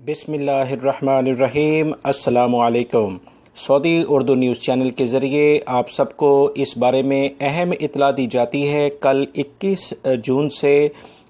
बिस्मिल्लाहिर्रहमानिर्रहीम। अस्सलामुअलैकुम। Saudi Urdu news channel के ज़रिए आप सबको इस बारे में अहम इत्तला दी जाती है। कल 21 जून से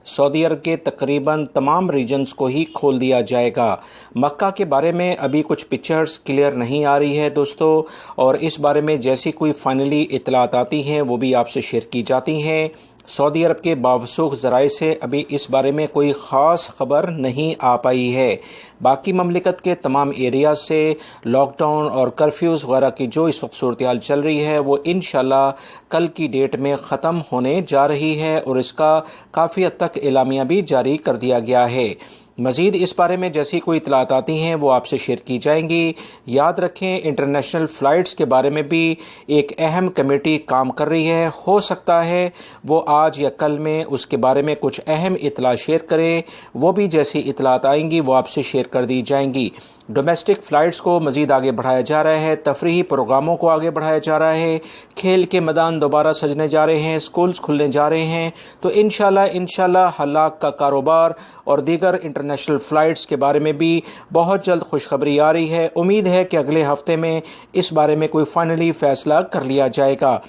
सऊदी अरब के तकरीबन तमाम रीजन्स को ही खोल दिया जाएगा। मक्का के बारे में अभी कुछ पिक्चर्स क्लियर नहीं आ रही है दोस्तों, और इस बारे में जैसी कोई फाइनली इत्तलात आती हैं वो भी आपसे शेयर की जाती हैं। सऊदी अरब के बावसूख ज़राए से अभी इस बारे में कोई ख़ास खबर नहीं आ पाई है। बाकी ममलिकत के तमाम एरिया से लॉकडाउन और कर्फ्यूज़ वगैरह की जो इस वक्त सूरत हाल चल रही है वो इंशाल्लाह कल की डेट में ख़त्म होने जा रही है, और इसका काफ़ी हद तक एलामिया भी जारी कर दिया गया है। मज़ीद इस बारे में जैसी कोई इत्तलात आती हैं वो आपसे शेयर की जाएंगी। याद रखें, इंटरनेशनल फ़्लाइट्स के बारे में भी एक अहम कमेटी काम कर रही है। हो सकता है वो आज या कल में उसके बारे में कुछ अहम इत्तला शेयर करें। वो भी जैसी इत्तलात आएंगी वो आपसे शेयर कर दी जाएंगी। डोमेस्टिक फ़्लाइट्स को मज़ीद आगे बढ़ाया जा रहा है, तफरीही प्रोग्रामों को आगे बढ़ाया जा रहा है, खेल के मैदान दोबारा सजने जा रहे हैं, स्कूल्स खुलने जा रहे हैं। तो इंशाल्लाह हलाक का कारोबार और दीगर इंटरनेशनल फ़्लाइट्स के बारे में भी बहुत जल्द खुशखबरी आ रही है। उम्मीद है कि अगले हफ्ते में इस बारे में कोई फाइनली फ़ैसला कर लिया जाएगा।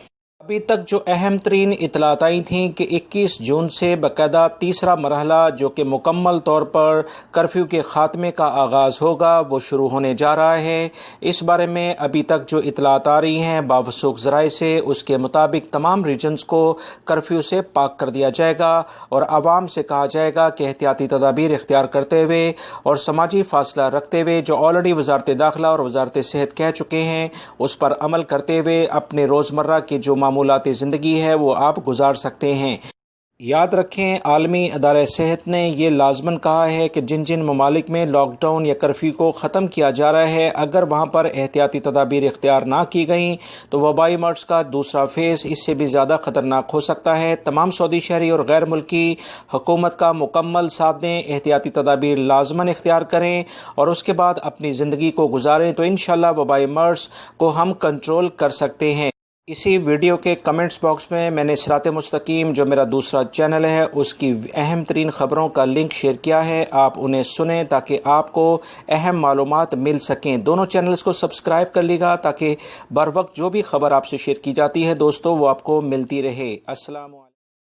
अभी तक जो अहम तरीन इत्तलात आई थीं कि 21 जून से बाकायदा तीसरा मरहला जो कि मुकम्मल तौर पर कर्फ्यू के ख़ात्मे का आगाज़ होगा वो शुरू होने जा रहा है। इस बारे में अभी तक जो इत्तलात आ रही हैं बावसूख ज़राए से, उसके मुताबिक तमाम रीजन्स को कर्फ्यू से पाक कर दिया जाएगा और आवाम से कहा जाएगा कि एहतियाती तदाबीर इख्तियार करते हुए और समाजी फासला रखते हुए जो ऑलरेडी वजारत दाखिला और वजारत सेहत कह चुके हैं उस पर अमल करते हुए अपने रोज़मर्रा की जो मामूलाती ज़िंदगी है वो आप गुजार सकते हैं। याद रखें, आलमी अदारे सेहत ने ये लाजमन कहा है कि जिन जिन ममालिक में लॉकडाउन या कर्फ्यू को ख़त्म किया जा रहा है, अगर वहाँ पर एहतियाती तदाबीर इख्तियार ना की गई तो वबाई मर्ज़ का दूसरा फेज़ इससे भी ज़्यादा ख़तरनाक हो सकता है। तमाम सऊदी शहरी और गैर मुल्की हुकूमत का मुकम्मल साथ दें, एहतियाती तदाबीर लाजमन इख्तियार करें और उसके बाद अपनी ज़िंदगी को गुजारें, तो इंशाल्लाह वबाई मर्ज़ को हम कंट्रोल कर सकते हैं। इसी वीडियो के कमेंट्स बॉक्स में मैंने सिराते मुस्तकीम जो मेरा दूसरा चैनल है उसकी अहम तरीन ख़बरों का लिंक शेयर किया है। आप उन्हें सुनें ताकि आपको अहम मालूमात मिल सकें। दोनों चैनल्स को सब्सक्राइब कर लीजिएगा ताकि बर वक्त जो भी खबर आपसे शेयर की जाती है दोस्तों वो आपको मिलती रहे। अस्सलाम वालेकुम।